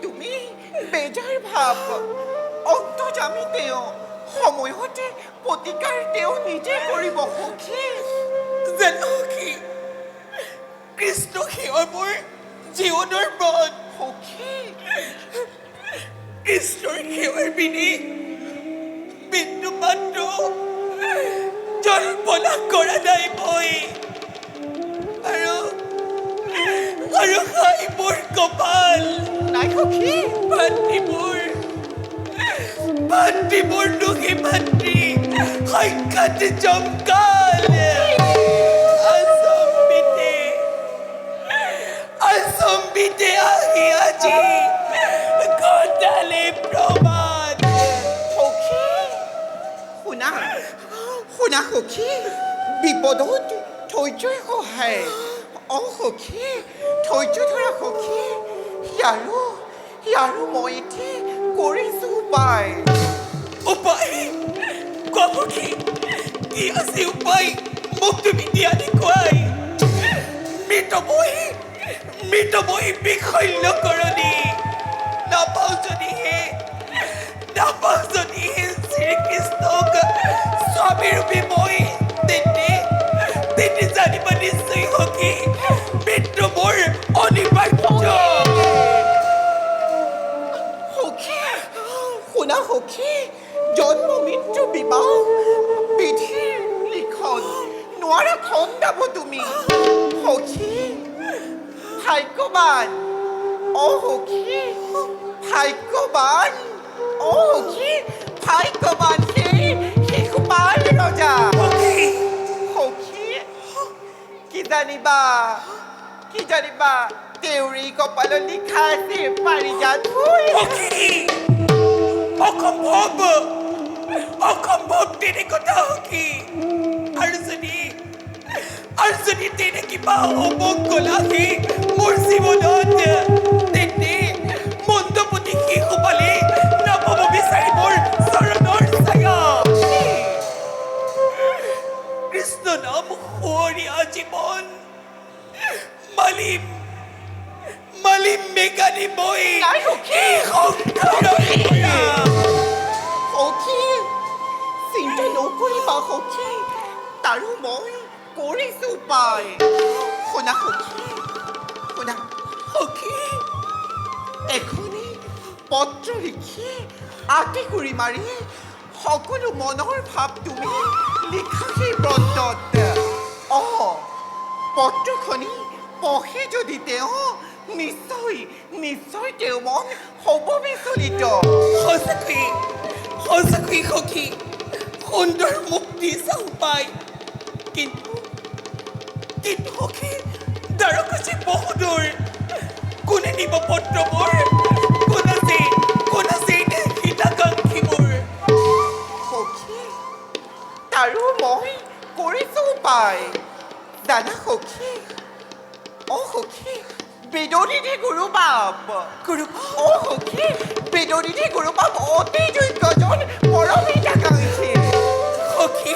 তুমি বেজাৰ ভাৱ অন্তৰ্যামী তেওঁ সময়তে প্ৰতিকাৰ তেওঁ নিজে কৰিব সখী জানো সখী কৃষ্ণ সেৱা মোৰ জীৱনৰ মন সখী কৃষ্ণৰ সেৱাৰ বিনি বিন্দু মাত্ৰ জল্পনা কৰা নাই মই আৰু খাই মোৰ কপাল নাই সখী ভাতৃবোৰ দুখী ভাতৃ সাক্ষাৎ জমকাল আচম্বিতে আহি আজি ঘটালে প্ৰমাণ সখী শুনা শুনা সখী বিপদত ধৈৰ্যই সহায় সখী ধৈৰ্য ধৰা সখী ইয়াৰো মই এতিয়া কৰিছো উপায় কোৱা সখী কি আছে উপায় মোক তুমি দিয়া দেখুৱাই মৃতময়ী বিশল্যকৰণী নাপাওঁ যদিহে শ্ৰীকৃষ্ণক স্বামীৰূপী মই তেনে জানিবা নিশ্চয় সখী মৃত্যু মোৰ অনিবাৰ্য সখী শুনা সখী জন্ম মৃত্যু বিবাহ বিধিৰ লিখন নোৱাৰা খন্দাব তুমি সখী ভাগ্যৱান সখী ভাগ্যৱান সখী ভাগ্যৱান সেই শিশুপাল ৰজা সখী কি জানিবা দেউৰী কপালত লিখা আছে পাৰিজাত হৈ অসম্ভৱ তেনে কথা সখী আৰু যদি তেনে কিবা অমংগল আহে মোৰ জীৱনত তেন্তে মন্দপতি শিশুপালে নাপাব বিচাৰি মোৰ চৰণৰ ছায়া কৃষ্ণ নাম সোঁৱৰীয়া জীৱন মালিম মেঘালী মই নাই সখী সখী চিন্তা নকৰিবা সখী তাৰো মই কৰিছো পাই শুনা সখী এখনি পত্ৰ লিখি আঁতি কৰি মাৰি সকলো মনৰ ভাৱ তুমি লিখা সেই ব্ৰতত পত্ৰখনি পঢ়ে যদি তেওঁ নিশ্চয় তেওঁ মন হ'ব বিচলিত সঁচাকৈ সখী সুন্দৰ মুক্তি চাও পাই কিন্তু সখী দ্বাৰকাজী বহুদূৰ কোনে নিব পত্ৰবোৰ কোন আছে হিতাকাংক্ষী মোৰ সখী তাৰো মই কৰিছো পাই জানা সখী সখী বেদনিধি গুৰুবাপ সখী বেদনিধি গুৰুবাপ অতি যোগ্যজন পৰম হিতাকাংক্ষী সখী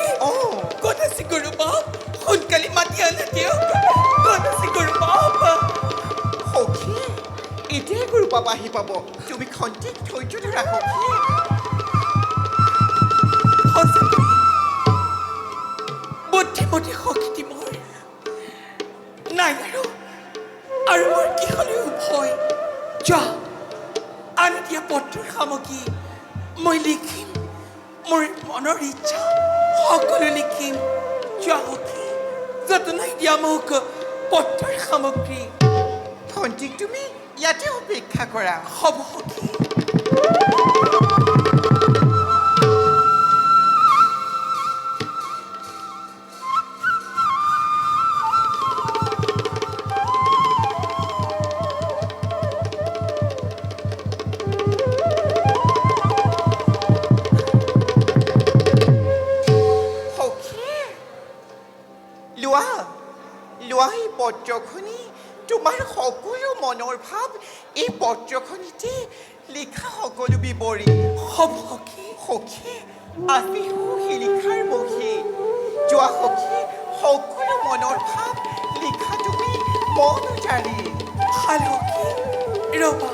কোন আছে গুৰুবাপ সোনকালে মাতি আনা দিয়ক কোন আছে গুৰুবাপ সখী এতিয়াই গুৰুবাপ আহি পাব তুমি খন্তেক ধৈৰ্য ধৰা সখী সঁচাকৈ বুদ্ধিমতী সখীটি মোৰ নাই আৰু মোৰ কি হ'লেও ভয় যোৱা আনি দিয়া পত্ৰৰ সামগ্ৰী মই লিখিম মোৰ মনৰ ইচ্ছা সকলো লিখিম যোৱা সখী যতনাই দিয়া মোক পত্ৰৰ সামগ্ৰী খন্তেক তুমি ইয়াতে অপেক্ষা কৰা হ'ব সখী লোৱা এই পত্ৰখনি তোমাৰ সকলো মনৰ ভাৱ এই পত্ৰখনিতে লিখা সকলো বিৱৰি হ'ব সখী আজি সেই লিখাৰ বহি যোৱা সখী সকলো মনৰ ভাৱ লিখা তুমি মন উজাৰি ভাল সখী ৰ'বা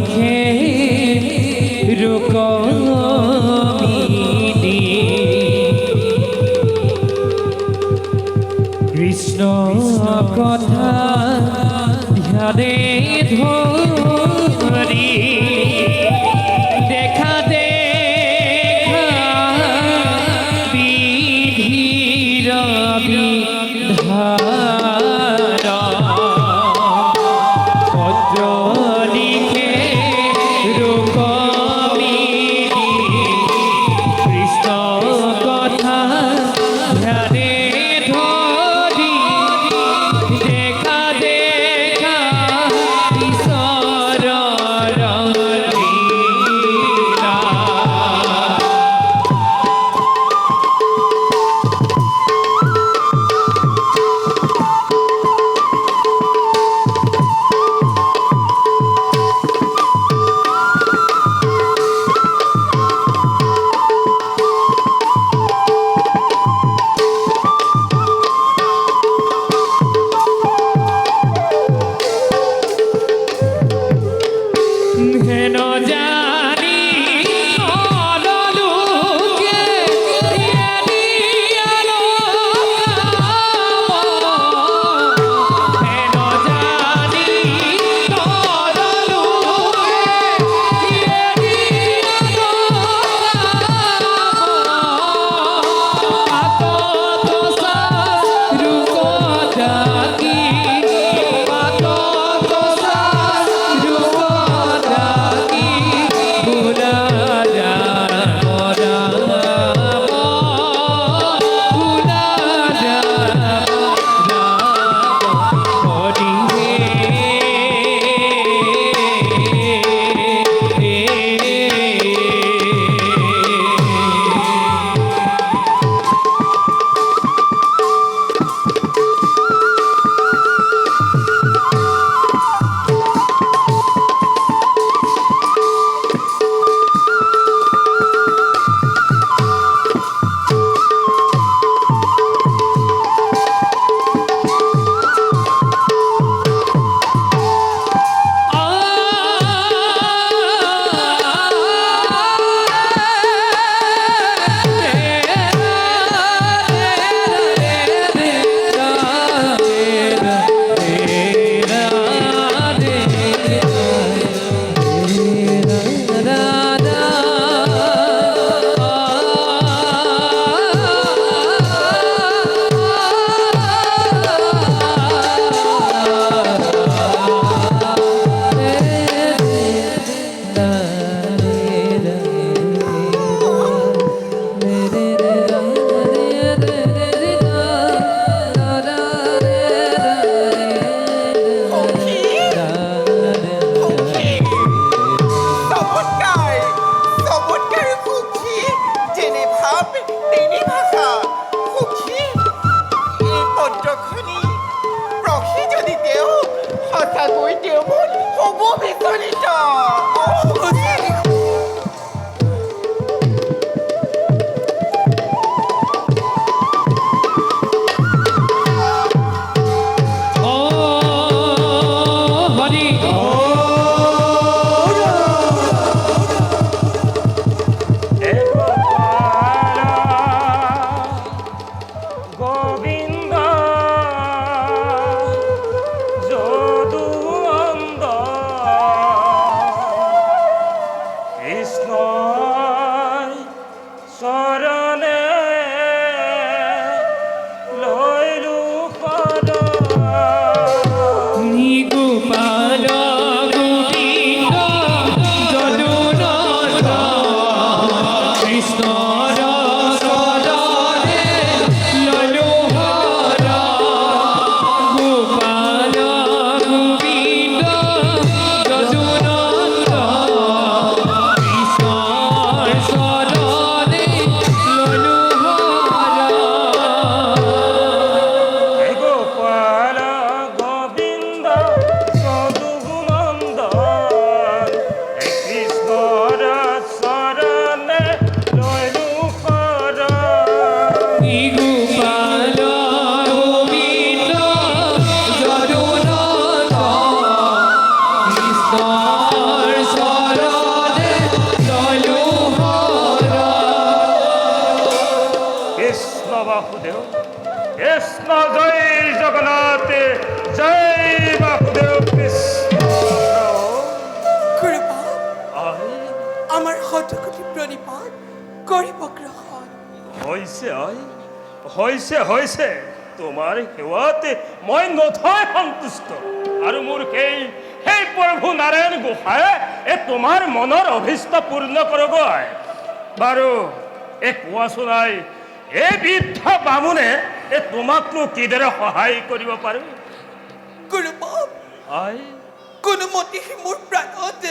লিখে রুকমিনী কৃষ্ণ কথা ধ্যানে ধরি দেখা দেখা বিধির বিধান পত্র লিখে রুকমিনী কৃষ্ণ কথা ধ্যানে ধরি দেখা দেখা ঈশ্বর লীলা হেন জানি অনলুকে দিয়ালো হেন জানি অনলুকে দিয়ালো আত দোসা রূপদাকি আত দোসা রূপদাকি কৃষ্ণ জয় জগন্নাথ জয় বাসুদেৱ কৃষ্ণ গুৰুবাব আই আমাৰ শতকোটি প্ৰণিপাত কৰিব গ্ৰহণ হৈছে তোমাৰ সেৱাতে মই নথৈ সন্তুষ্ট আৰু মোৰ সেই প্ৰভু নাৰায়ণ গোসাঁয়ে তোমাৰ মনৰ অভিষ্ট পূৰ্ণ কৰক বাৰু কোৱাচোন এই বৃদ্ধ বামুণে তোমাকনো কিদৰে সহায় কৰিব পাৰে গুৰুবাব আই কোনোমতে মোৰ প্ৰাণত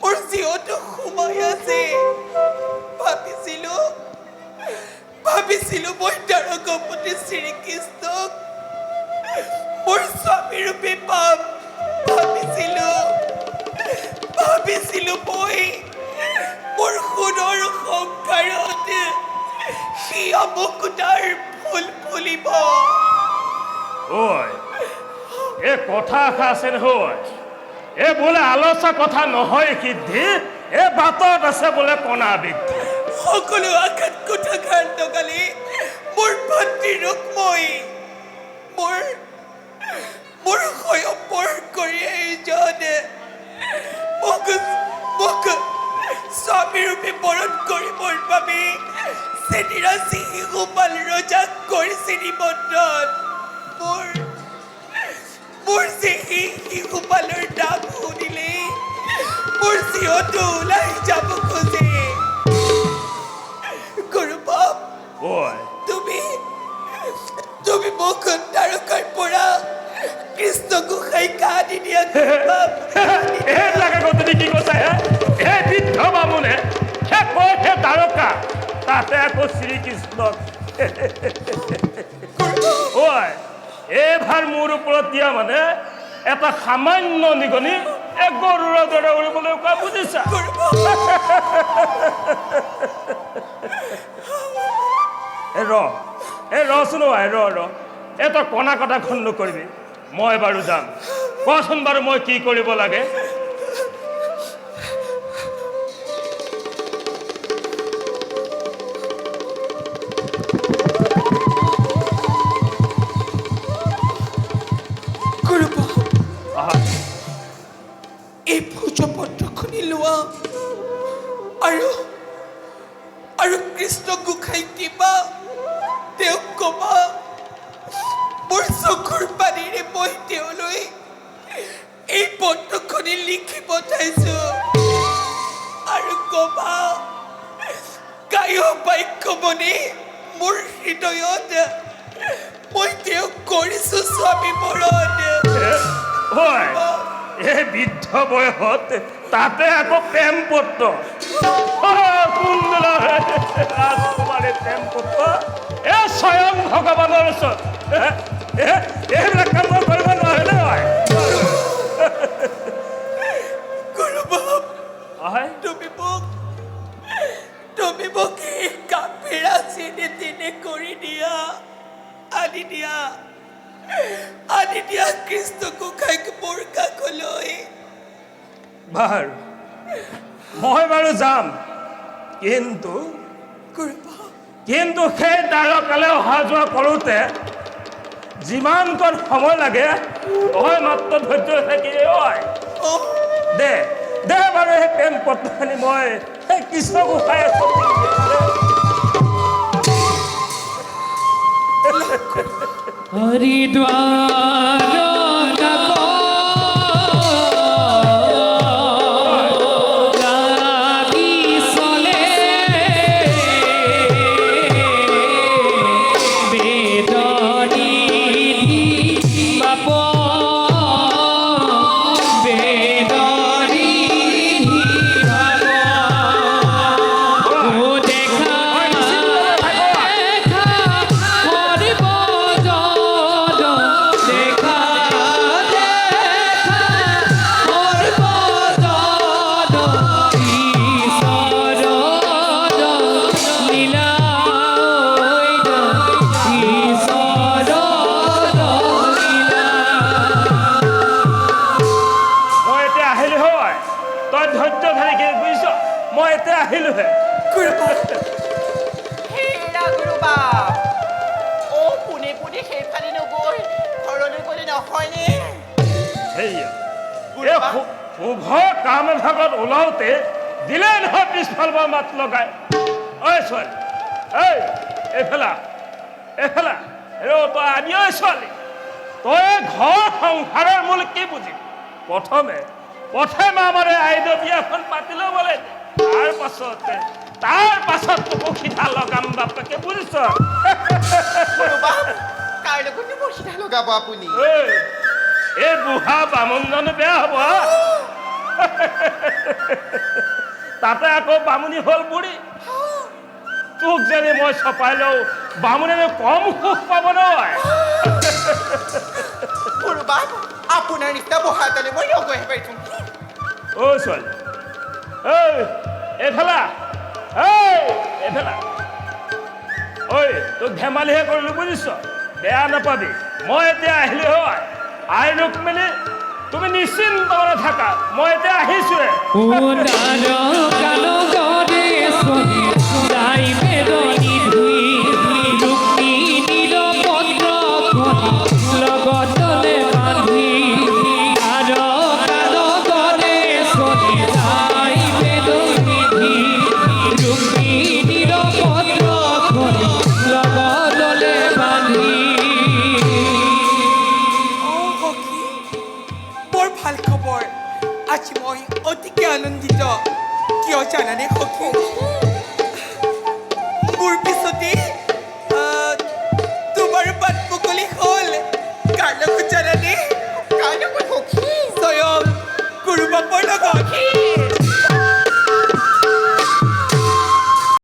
মোৰ জীৱটো সোমাই আছে ভাবিছিলো মই তাৰকাপতি শ্ৰীকৃষ্ণক মোৰ স্বামী ৰূপে পাম ভাবিছিলো মই মোৰ সোণৰ সংসাৰত সিয়া মুকুতাৰ ফুল ফুলিব ঐ কথা আছে নহয় বোলে আলোচনা কথা নহয় সিদ্ধি বাটত আছে বোলে কণা বৃদ্ধি সকলো আঘাত কুঠাঘাত লগালে মোৰ ভাতৃ ৰুক্ময়ী মোৰ সয়পৰ কৰি এইজনে মোক স্বামী ৰূপে বৰণ কৰিবৰ বাবে চেতিৰাজী শিশুপাল ৰজাক কৰিছে নিমন্ত্ৰণ মোৰ যে সেই শিশুপালৰ নাম শুনিলে মোৰ জীৱটো ওলাই যাব খোজে গুৰুবাব তুমি মোক তাৰকাৰ পৰা কৃষ্ণ গোসাঁইক আনি দিয়া গুৰুবাব কি কৈছে বৃদ্ধ বামুণে কৈছে তাৰকা তাতে আকৌ শ্ৰীকৃষ্ণক এইবাৰ মোৰ ওপৰত দিয়া মানে এটা সামান্য নিগনি গৰুৰ দৰে উৰিবলৈ কোৱা বুজিছা ৰচোন ৰ এটা কণা কটা খন নকৰিবি মই বাৰু যাম কোৱাচোন বাৰু মই কি কৰিব লাগে এই ভোজপত্ৰখনি লোৱা আৰু কৃষ্ণ গোসাঁইক দিবা তেওঁক কবা মোৰ চকুৰ পানীৰে মই তেওঁলৈ এই পত্ৰখনি লিখি পঠাইছো আৰু কবা কায় বাক্য মনে মোৰ হৃদয়ত মই তেওঁক কৰিছো স্বামী বৰণ এই বৃদ্ধ বয়সত তাতে আকৌ প্ৰেম পত্ৰ ৰাজকুমাৰী প্ৰেম পত্ৰ স্বয়ং ভগৱানৰ ওচৰত এইবিলাক কাম মই কৰিব নোৱাৰে নহয় গুৰুবাব তুমি মোক এই কাপেৰা চিনে তিনে কৰি আনি দিয়া কৃষ্ণ গোসাঁইক মোৰ কাষলৈ বাৰু মই বাৰু যাম কিন্তু সেই দ্বাৰকালৈ অহা যোৱা কৰোঁতে যিমানকণ সময় লাগে তই মাত্ৰ ধৈৰ্য থাকি দে বাৰু সেই প্ৰেম পত্ৰখিনি মই সেই কৃষ্ণ গোসাঁই নহয়নে সেয়া এই শুভ কাম এভাগত ওলাওঁতে দিলে নহয় পিছফাল পৰা মাত লগাই ঐ ছোৱালী ঐ এইফালা এইফালা তই আনি ঐ ছোৱালী তই ঘৰ সংসাৰৰ মূল কি বুজিবি প্ৰথমে আমাৰ আইদ বিয়াখন পাতি ল'ব লাগে তাৰ পাছত তোকো সিধা লগাম বাপেকে বুজিছ কাৰ লগত মোৰ সিধা লগাব আপুনি এই বুঢ়া বামুণজনো বেয়া হ'ব তাতে আকৌ বামুণী হ'ল বুঢ়ী তোক যদি মই চপাই লওঁ বামুণে কম সুখ পাব নহয় আপোনাৰ নিচিনা বহা তালে মই নগৈ পাইছো ঐ ছোৱালী এইফালা এইফালা ঐ তোক ধেমালিহে কৰিলো বুজিছ বেয়া নাপাবি মই এতিয়া আহিলো হয় আই ৰুক্মিণী তুমি নিশ্চিন্ত মনে থাকা মই এতিয়া আহিছোৱে